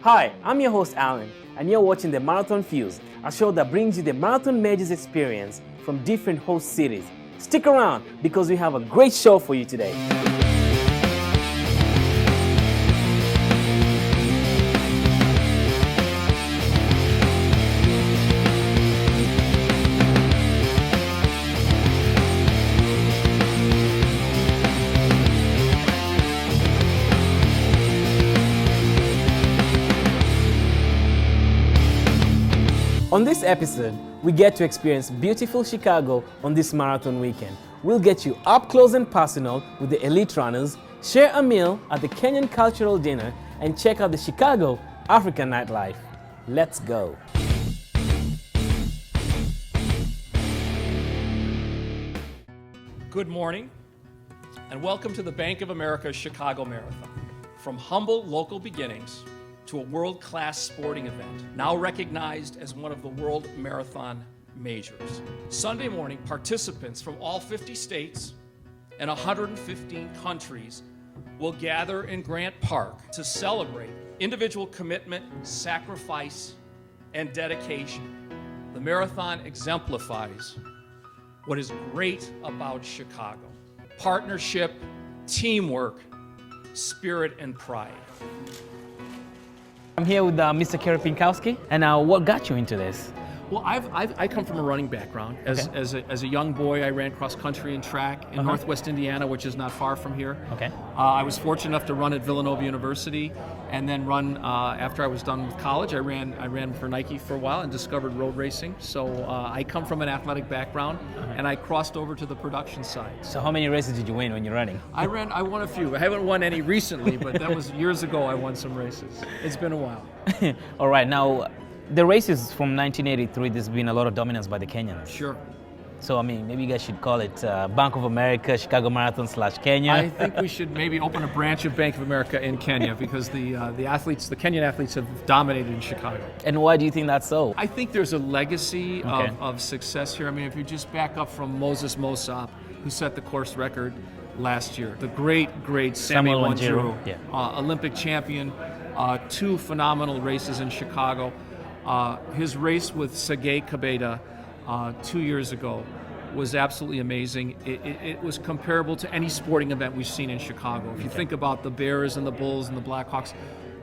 Hi, I'm your host Alan, and you're watching the Marathon Fuse, a show that brings you the Marathon Majors experience from different host cities. Stick around because we have a great show for you today. On this episode, we get to experience beautiful Chicago on this marathon weekend. We'll get you up close and personal with the elite runners, share a meal at the Kenyan cultural dinner, and check out the Chicago African nightlife. Let's go. Good morning, and welcome to the Bank of America Chicago Marathon. From humble local beginnings to a world-class sporting event, now recognized as one of the World Marathon Majors. Sunday morning, participants from all 50 states and 115 countries will gather in Grant Park to celebrate individual commitment, sacrifice, and dedication. The marathon exemplifies what is great about Chicago: partnership, teamwork, spirit, and pride. I'm here with Mr. Kerry Pinkowski, and what got you into this? Well, I come from a running background. As a young boy, I ran cross country and track in Northwest Indiana, which is not far from here. Okay. I was fortunate enough to run at Villanova University, and then run after I was done with college. I ran for Nike for a while and discovered road racing. So I come from an athletic background, and I crossed over to the production side. So how many races did you win when you're running? I won a few. I haven't won any recently, but that was years ago. I won some races. It's been a while. All right, now the races from 1983, there's been a lot of dominance by the Kenyans. Sure. So, I mean, maybe you guys should call it Bank of America, Chicago Marathon / Kenya. I think we should maybe open a branch of Bank of America in Kenya because the Kenyan athletes have dominated in Chicago. And why do you think that's so? I think there's a legacy of success here. I mean, if you just back up from Moses Mosop, who set the course record last year, the great Sammy Wanjiru, Olympic champion, 2 phenomenal races in Chicago. His race with Sergei Kabeda 2 years ago was absolutely amazing. It was comparable to any sporting event we've seen in Chicago. If you think about the Bears and the Bulls and the Blackhawks,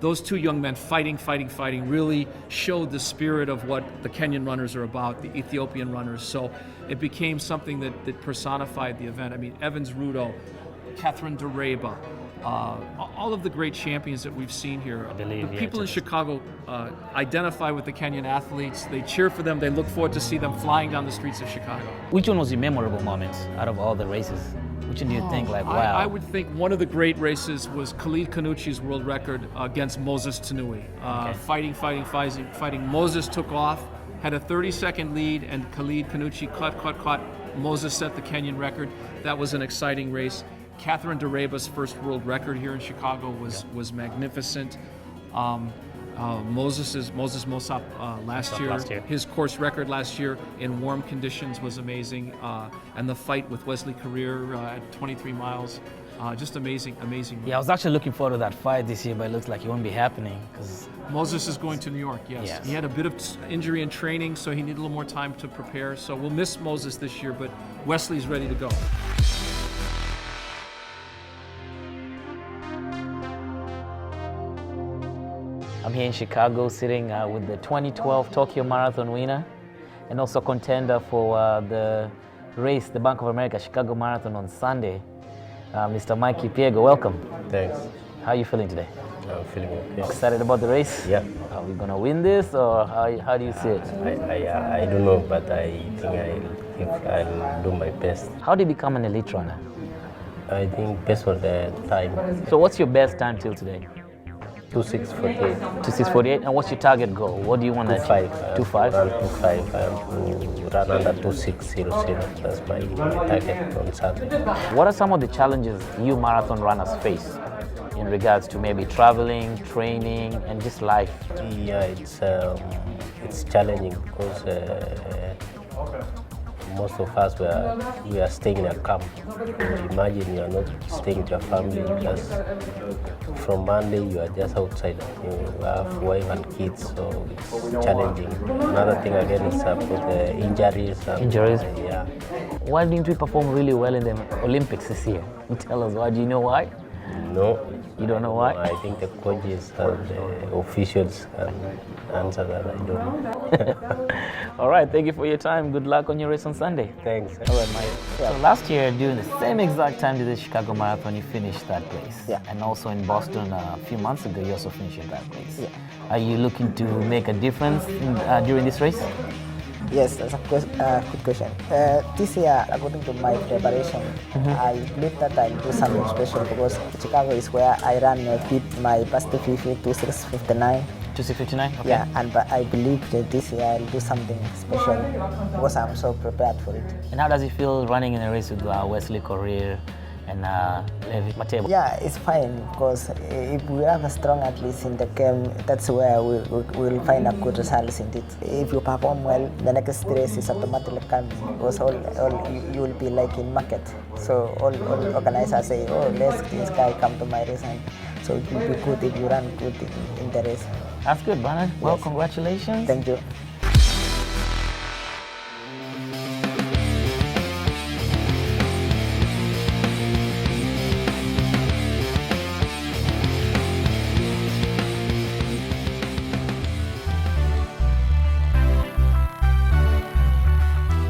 those 2 young men fighting really showed the spirit of what the Kenyan runners are about, the Ethiopian runners. So it became something that personified the event. I mean, Evans Rudo, Catherine Dereba, all of the great champions that we've seen here. The people in Chicago identify with the Kenyan athletes. They cheer for them. They look forward to see them flying down the streets of Chicago. Which one was your memorable moment out of all the races? Which one do you think, wow? I would think one of the great races was Khalid Kanuchi's world record against Moses Tanui. Fighting. Moses took off, had a 30-second lead, and Khalid Kanuchi caught. Moses set the Kenyan record. That was an exciting race. Catherine Dereba's first world record here in Chicago was magnificent. Moses Mosop last year, his course record last year in warm conditions was amazing. And the fight with Wesley Korir at 23 miles, just amazing. Yeah, I was actually looking forward to that fight this year, but it looks like it won't be happening. Moses is going to New York, yes. He had a bit of injury in training, so he needed a little more time to prepare. So we'll miss Moses this year, but Wesley's ready to go. I'm here in Chicago sitting with the 2012 Tokyo Marathon winner and also contender for the race, the Bank of America Chicago Marathon on Sunday, Mr. Mikey Piego. Welcome. Thanks. How are you feeling today? I'm feeling okay. Excited about the race? Yeah. Are we going to win this, or how do you see it? I don't know, but I think I'll do my best. How do you become an elite runner? I think based on the time. So what's your best time till today? 26:48. 26:48. And what's your target goal? What do you want to achieve? 2:5. 2:5. I want to run under 26:00. That's my target on Saturday. What are some of the challenges you marathon runners face in regards to maybe traveling, training, and just life? Yeah, it's challenging because most of us we are staying in a camp. Imagine you are not staying with your family. Just from Monday you are just outside. You have wife and kids, so it's challenging. Another thing again is about the injuries. Injuries? Yeah. Why didn't we perform really well in the Olympics this year? Tell us why. Do you know why? No. You don't know why? I think the coaches and the officials can answer that. I don't know. All right, thank you for your time. Good luck on your race on Sunday. Thanks. All right, Mike. So last year, during the same exact time to the Chicago Marathon, you finished third place. Yeah. And also in Boston a few months ago, you also finished in third place. Yeah. Are you looking to make a difference during this race? Yes, that's a good question. This year, according to my preparation, I believe that I'll do something special because Chicago is where I ran my past 50 to 6:59. 2:59? Okay. Yeah, and but I believe that this year I'll do something special because I'm so prepared for it. And how does it feel running in a race with Wesley Korir and Levi Matebo? Yeah, it's fine because if we have a strong athletes in the game, that's where we'll find a good results in it. If you perform well, the next race is automatically coming because you will be like in market. So all organizers say, oh, let this guy come to my race, and so it will be good if you run good in the race. That's good, Bernard. Well, Yes. congratulations. Thank you.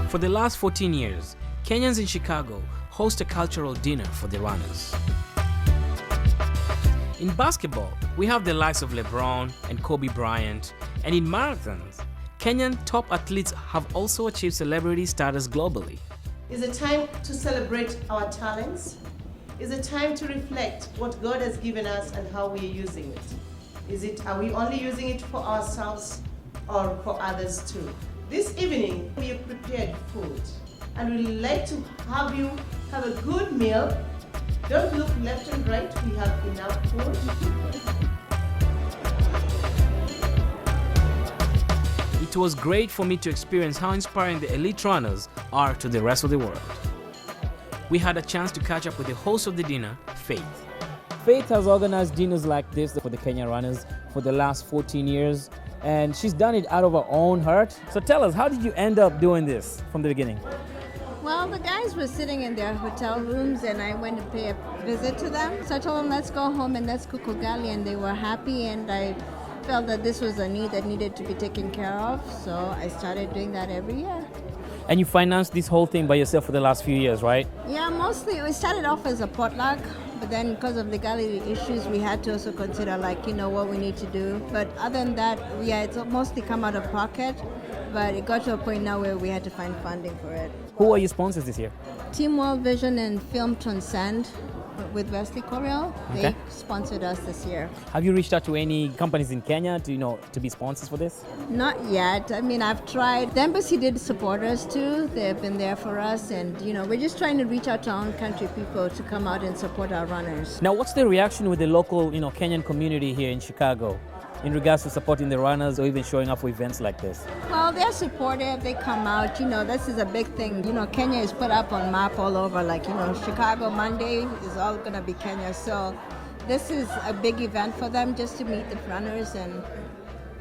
For the last 14 years, Kenyans in Chicago host a cultural dinner for the runners. In basketball, we have the likes of LeBron and Kobe Bryant, and in marathons, Kenyan top athletes have also achieved celebrity status globally. Is it time to celebrate our talents? Is it time to reflect what God has given us and how we are using it? Are we only using it for ourselves or for others too? This evening, we have prepared food and we'd like to have you have a good meal. Don't look left and right, we have enough food. It was great for me to experience how inspiring the elite runners are to the rest of the world. We had a chance to catch up with the host of the dinner, Faith. Faith has organized dinners like this for the Kenya runners for the last 14 years, and she's done it out of her own heart. So tell us, how did you end up doing this from the beginning? Well, the guys were sitting in their hotel rooms and I went to pay a visit to them. So I told them, let's go home and let's cook ugali, and they were happy, and I felt that this was a need that needed to be taken care of. So I started doing that every year. And you financed this whole thing by yourself for the last few years, right? Yeah, mostly we started off as a potluck, but then because of legality issues, we had to also consider what we need to do. But other than that, it's mostly come out of pocket, but it got to a point now where we had to find funding for it. Who are your sponsors this year? Team World Vision and Film Transcend with Wesley Korir, they sponsored us this year. Have you reached out to any companies in Kenya to be sponsors for this? Not yet. I mean, I've tried. The embassy did support us too. They've been there for us, and we're just trying to reach out to our own country people to come out and support our runners. Now, what's the reaction with the local, Kenyan community here in Chicago in regards to supporting the runners or even showing up for events like this? Well, they're supportive. They come out. This is a big thing. Kenya is put up on map all over. Chicago Monday is all going to be Kenya. So this is a big event for them, just to meet the runners and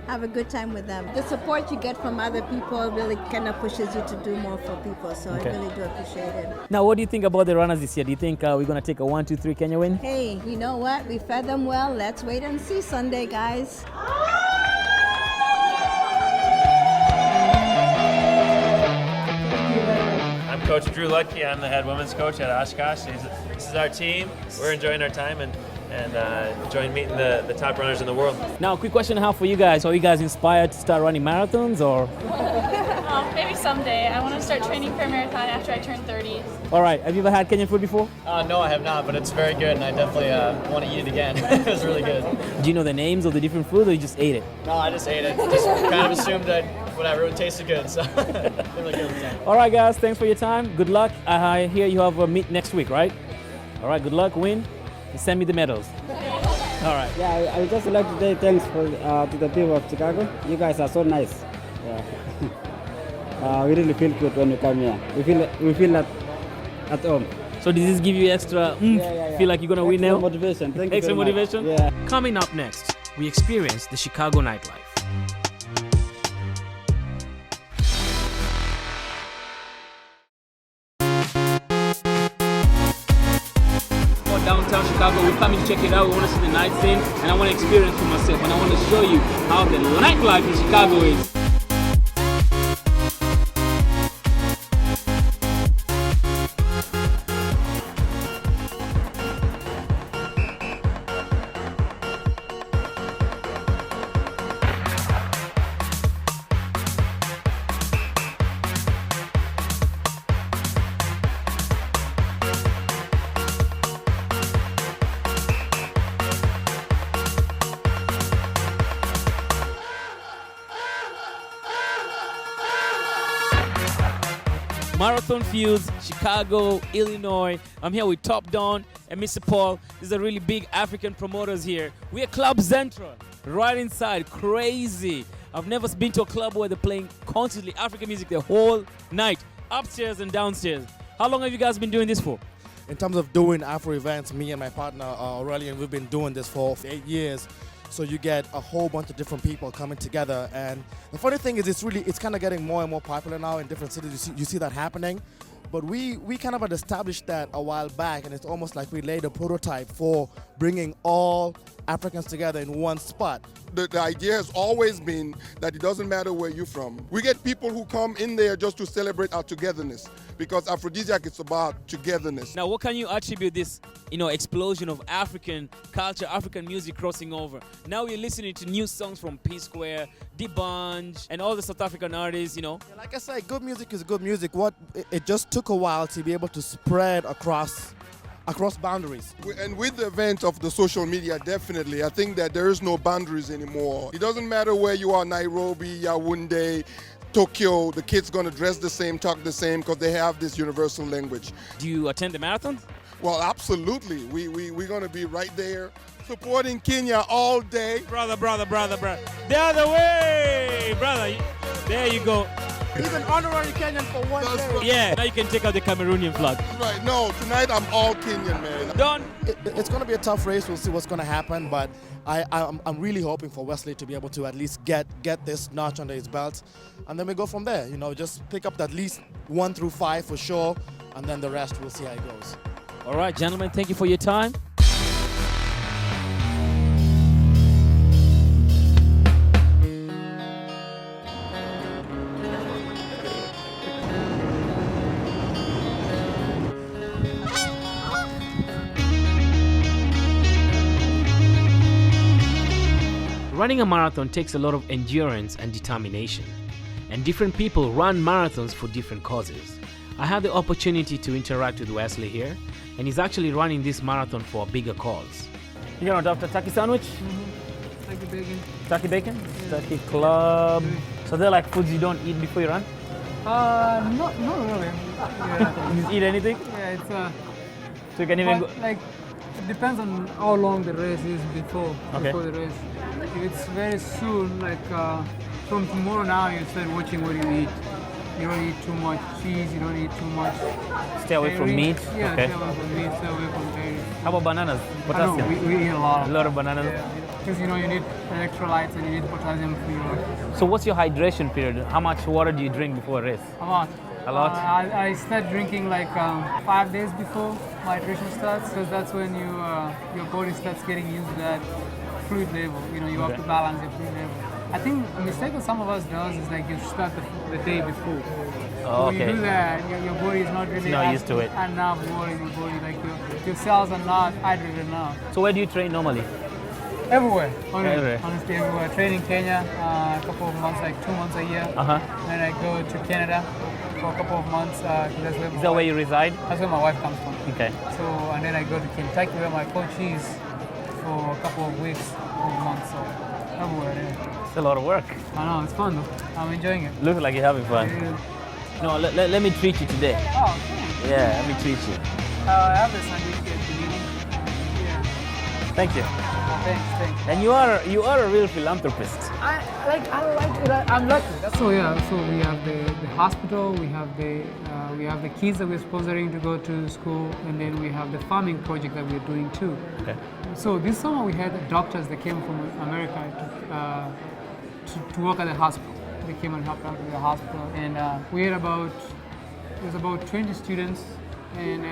have a good time with them. The support you get from other people really kind of pushes you to do more for people. So I really do appreciate it. Now, what do you think about the runners this year? Do you think we're going to take a 1, 2, 3 Kenya win? Hey, you know what? We fed them well. Let's wait and see Sunday, guys. I'm Coach Drew Lutke. I'm the head women's coach at Oshkosh. This is our team. We're enjoying our time and enjoying meeting the top runners in the world. Now, quick question I have for you guys. Are you guys inspired to start running marathons or? Maybe someday. I want to start training for a marathon after I turn 30. All right. Have you ever had Kenyan food before? No, I have not, but it's very good, and I definitely want to eat it again. It was really good. Do you know the names of the different food, or you just ate it? No, I just ate it. Just kind of assumed that whatever, it tasted good, so really good. All right, guys. Thanks for your time. Good luck. I hear you have a meet next week, right? All right. Good luck. Win. Send me the medals. All right. Yeah, I would just like to say thanks to the people of Chicago. You guys are so nice. Yeah. We really feel good when we come here. We feel at home. So does this give you extra feel like you're going to win now? Motivation. Thank you Extra very motivation? much. Yeah. Coming up next, we experience the Chicago nightlife. Downtown Chicago, we're coming to check it out. We want to see the night scene, and I want to experience for myself, and I want to show you how the nightlife in Chicago is. Marathon Fields, Chicago, Illinois. I'm here with Top Don and Mr. Paul. These are really big African promoters here. We're at Club Zentra, right inside. Crazy. I've never been to a club where they're playing constantly African music the whole night, upstairs and downstairs. How long have you guys been doing this for? In terms of doing Afro events, me and my partner Aurelian, we've been doing this for 8 years. So you get a whole bunch of different people coming together, and the funny thing is it's kind of getting more and more popular now in different cities. You see that happening, but we kind of had established that a while back, and it's almost like we laid a prototype for bringing all Africans together in one spot. The idea has always been that it doesn't matter where you're from. We get people who come in there just to celebrate our togetherness, because Aphrodisiac is about togetherness. Now, what can you attribute this, explosion of African culture, African music crossing over? Now we're listening to new songs from P Square, D-Bunch, and all the South African artists, Like I said, good music is good music. It just took a while to be able to spread across boundaries. And with the advent of the social media, definitely, I think that there is no boundaries anymore. It doesn't matter where you are, Nairobi, Yaoundé, Tokyo, the kids gonna dress the same, talk the same, because they have this universal language. Do you attend the marathon? Well, absolutely. We're gonna be right there supporting Kenya all day. Brother. The other way, brother. There you go. Even honorary Kenyan for one day. Right. Yeah, now you can take out the Cameroonian flag. That's right. No, tonight I'm all Kenyan, man. Done. It's going to be a tough race. We'll see what's going to happen, but I'm really hoping for Wesley to be able to at least get this notch under his belt, and then we go from there. Just pick up at least 1 through 5 for sure, and then the rest we'll see how it goes. All right, gentlemen, thank you for your time. Running a marathon takes a lot of endurance and determination, and different people run marathons for different causes. I had the opportunity to interact with Wesley here, and he's actually running this marathon for a bigger cause. You gonna adopt a turkey sandwich? Mm-hmm. Turkey bacon. Turkey bacon? Turkey club. So they're like foods you don't eat before you run? Not really. Yeah. You eat anything? Yeah, it's So you can even go. Like, it depends on how long the race is before the race. If it's very soon, like from tomorrow now, you start watching what you eat. You don't eat too much cheese, you don't eat too much Stay away from meat? Yeah, Okay. stay away from meat, stay away from dairy. How about bananas? I know, Potassium? we eat a lot. A lot of bananas? Because you need electrolytes and you need potassium for your... So what's your hydration period? How much water do you drink before a race? A lot. A lot? I start drinking like 5 days before my hydration starts, because that's when your body starts getting used to that fluid level. You have to balance your fluid level. I think a mistake that some of us does is like you start the day before. Oh, when you do that, your body is not really used to it. enough water in your body. Like your cells are not hydrated enough. So where do you train normally? Everywhere. Everywhere. Honestly, everywhere. I train in Kenya a couple of months, like 2 months a year. Then I go to Canada for a couple of months. Is that where you reside? That's where my wife comes from. Okay. So, and then I go to Kentucky where my coach is for a couple of weeks or months. So everywhere. Yeah. It's a lot of work. I know, it's fun though. I'm enjoying it. Looks like you're having fun. No, let me treat you today. Oh, okay. Yeah, let me treat you. I have a sandwich here at the beginning. Yeah. Thank you. Thanks. And you are a real philanthropist. I'm lucky. So we have the hospital, we have the kids that we're sponsoring to go to school, and then we have the farming project that we're doing too. Okay. So this summer we had doctors that came from America to work at the hospital. They came and helped out with the hospital, and we had about 20 students, and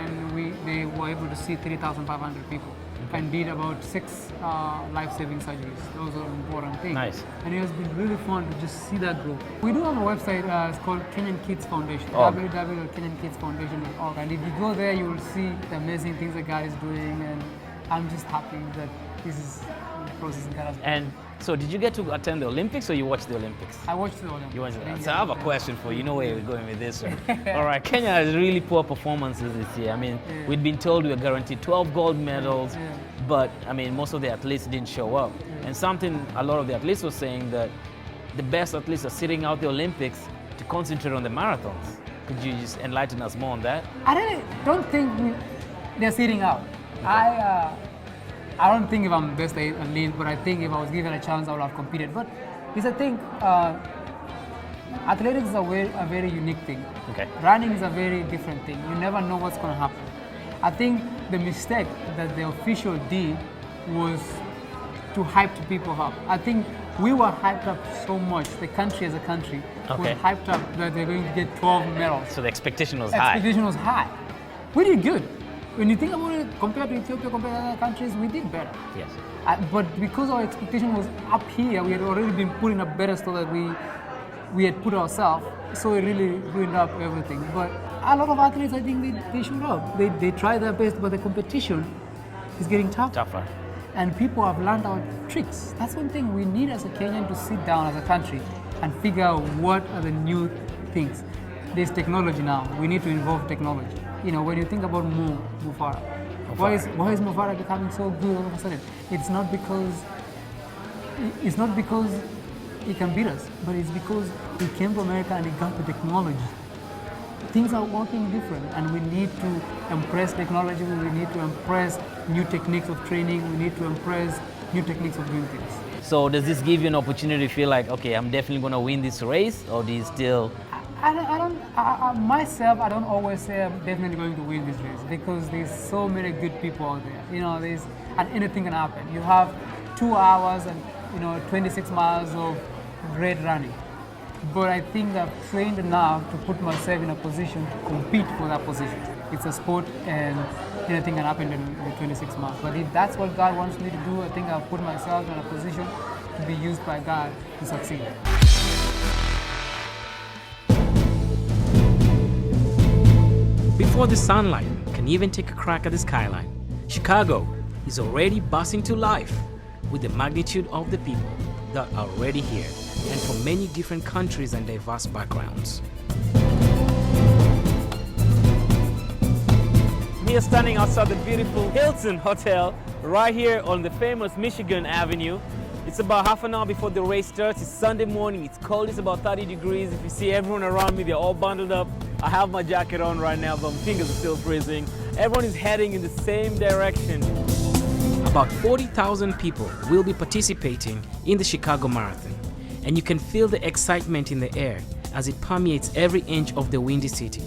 they were able to see 3,500 people. Okay. And did about 6 life-saving surgeries. Those are important things. Nice. And it has been really fun to just see that grow. We do have a website, it's called Kenyan Kids Foundation, www.kenyankidsfoundation.org. And if you go there, you will see the amazing things that God is doing, and I'm just happy that this is the process God has done. And so did you get to attend the Olympics or you watched the Olympics? I watched the Olympics. You watched the Olympics. So I have a question for you. You know where we're going with this one. All right, Kenya has really poor performances this year. I mean, we've been told we were guaranteed 12 gold medals, but I mean, most of the athletes didn't show up. And something a lot of the athletes were saying that the best athletes are sitting out the Olympics to concentrate on the marathons. Could you just enlighten us more on that? I really don't think they're sitting out. I don't think if I'm best athlete, but I think if I was given a chance, I would have competed. But it's a thing. Athletics is a very unique thing. Okay. Running is a very different thing. You never know what's going to happen. I think the mistake that the official did was to hype people up. I think we were hyped up so much. The country as a country was hyped up that they're going to get 12 medals. So the expectation was high. Expectation was high. We did good. When you think about it, compared to Ethiopia, compared to other countries, we did better. Yes. But because our expectation was up here, we had already been put in a better store that we had put ourselves, so it really ruined up everything. But a lot of athletes, I think they showed up. They tried their best, but the competition is getting tougher. And people have learned our tricks. That's one thing we need as a Kenyan to sit down as a country and figure out what are the new things. There's technology now. We need to involve technology. You know, when you think about Mo Farah, why is Mo Farah becoming so good all of a sudden? It's not because he can beat us, but it's because he came to America and he got the technology. Things are working different, and we need to embrace technology. We need to embrace new techniques of training. We need to embrace new techniques of doing things. So does this give you an opportunity to feel like, okay, I'm definitely going to win this race, or do you still? Myself, I don't always say I'm definitely going to win this race, because there's so many good people out there. You know, and anything can happen. You have 2 hours and 26 miles of great running. But I think I've trained enough to put myself in a position to compete for that position. It's a sport, and anything can happen in the 26 miles. But if that's what God wants me to do, I think I've put myself in a position to be used by God to succeed. Before the sunlight can even take a crack at the skyline, Chicago is already bursting to life with the magnitude of the people that are already here, and from many different countries and diverse backgrounds. We are standing outside the beautiful Hilton Hotel right here on the famous Michigan Avenue. It's about half an hour before the race starts. It's Sunday morning. It's cold. It's about 30 degrees. If you see everyone around me, they're all bundled up. I have my jacket on right now, but my fingers are still freezing. Everyone is heading in the same direction. About 40,000 people will be participating in the Chicago Marathon, and you can feel the excitement in the air as it permeates every inch of the windy city.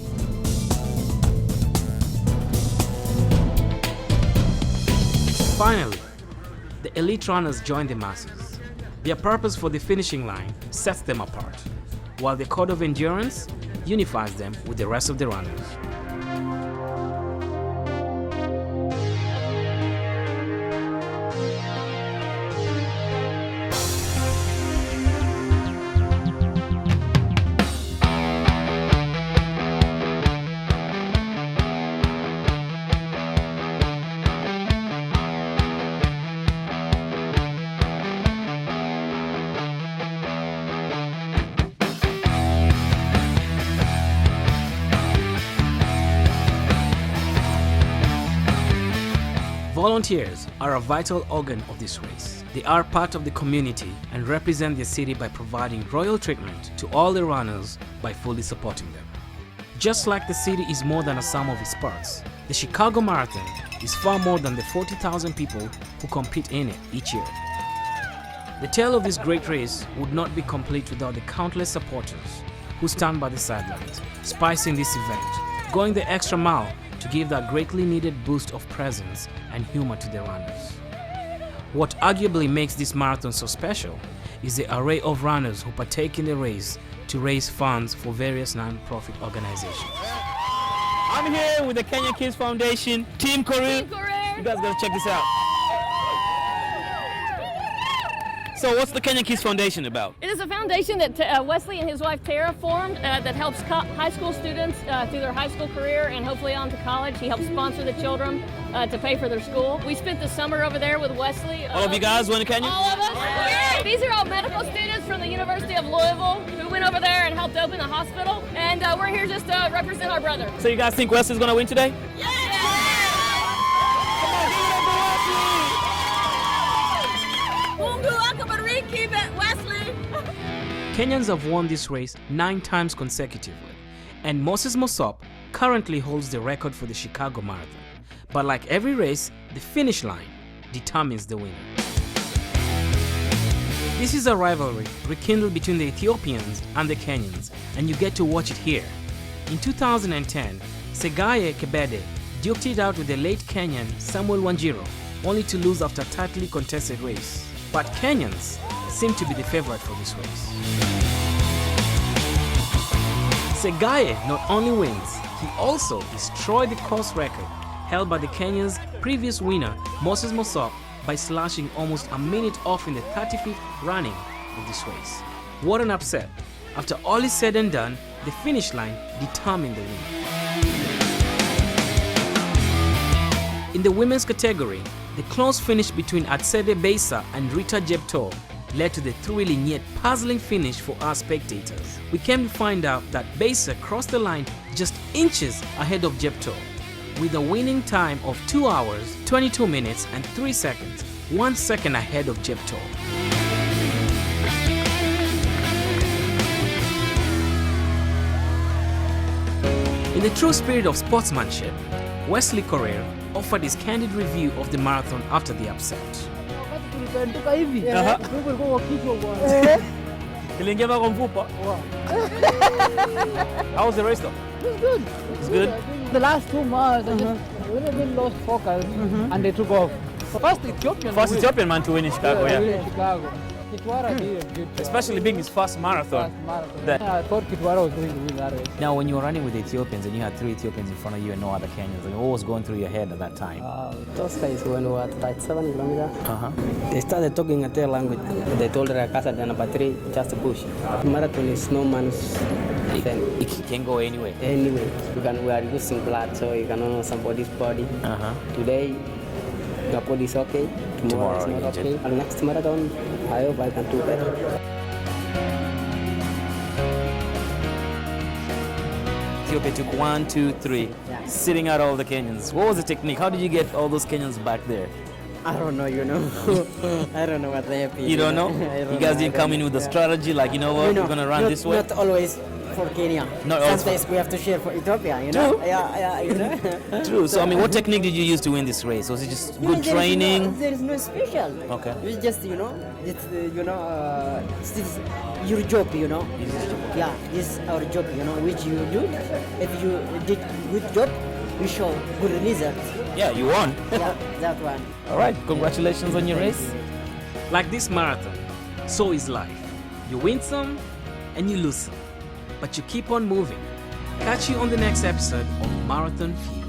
Finally, the elite runners join the masses. Their purpose for the finishing line sets them apart, while the code of endurance unifies them with the rest of the runners. Volunteers are a vital organ of this race. They are part of the community and represent their city by providing royal treatment to all the runners by fully supporting them. Just like the city is more than a sum of its parts, The Chicago Marathon is far more than the 40,000 people who compete in it each year. The tale of this great race would not be complete without the countless supporters who stand by the sidelines, spicing this event, going the extra mile to give that greatly needed boost of presence and humor to the runners. What arguably makes this marathon so special is the array of runners who partake in the race to raise funds for various non-profit organizations. I'm here with the Kenyan Kids Foundation, Team Korir. You guys gotta check this out. So what's the Kenyan Kids Foundation about? It is a foundation that Wesley and his wife Tara formed that helps high school students through their high school career and hopefully on to college. He helps sponsor the children to pay for their school. We spent the summer over there with Wesley. All of you guys went to Kenya? All of us. Yeah. These are all medical students from the University of Louisville who went over there and helped open the hospital. And we're here just to represent our brother. So you guys think Wesley's gonna win today? Yeah! Kenyans have won this race 9 times consecutively, and Moses Mosop currently holds the record for the Chicago Marathon. But like every race, the finish line determines the winner. This is a rivalry rekindled between the Ethiopians and the Kenyans, and you get to watch it here. In 2010, Segaye Kebede duked it out with the late Kenyan Samuel Wanjiru, only to lose after a tightly contested race. But Kenyans seem to be the favorite for this race. Segaye not only wins, he also destroyed the course record held by the Kenya's previous winner, Moses Mosop, by slashing almost a minute off in the 35th running of this race. What an upset. After all is said and done, the finish line determined the winner. In the women's category, the close finish between Atsede Beisa and Rita Jeptoo led to the thrilling yet puzzling finish for our spectators. We came to find out that Beisa crossed the line just inches ahead of Jeptoo, with a winning time of 2 hours, 22 minutes and 3 seconds, 1 second ahead of Jeptoo. In the true spirit of sportsmanship, Wesley Korir offered his candid review of the marathon after the upset. How was the race though? It was good. It's good? The last 2 miles, I just really lost focus and they took off. First Ethiopian man to win in Chicago, in Chicago. Kitwara did a good job. Especially being his first marathon. I thought Kitwara was going to win that race. Now, when you were running with the Ethiopians and you had 3 Ethiopians in front of you and no other Kenyans, what was going through your head at that time? Those guys when we were at like 7 kilometers, they started talking at their language. They told Rakasa that number 3, just push. Marathon is no man's thing. It can go anywhere. Anyway, we are losing blood, so you can know somebody's body. Today, your body is okay. Tomorrow it's not okay. And next marathon, I hope I can do better. Ethiopia took 1, 2, 3, sitting out all the Kenyans. What was the technique? How did you get all those Kenyans back there? I don't know, I don't know what they have. You don't know? You guys didn't come in with a strategy like, you know what, we're going to run this way? Not always for Kenya. Sometimes we have to share for Ethiopia, you know? True. Yeah. True. So, I mean, what technique did you use to win this race? Was it just good training? There is no special. Okay. It's just, it's, it's your job, Yeah, it's our job, which you do. If you did good job, you show good results. Yeah, you won. Yeah, that one. All right, congratulations on your race. Like this marathon, so is life. You win some and you lose some, but you keep on moving. Catch you on the next episode of Marathon Fever.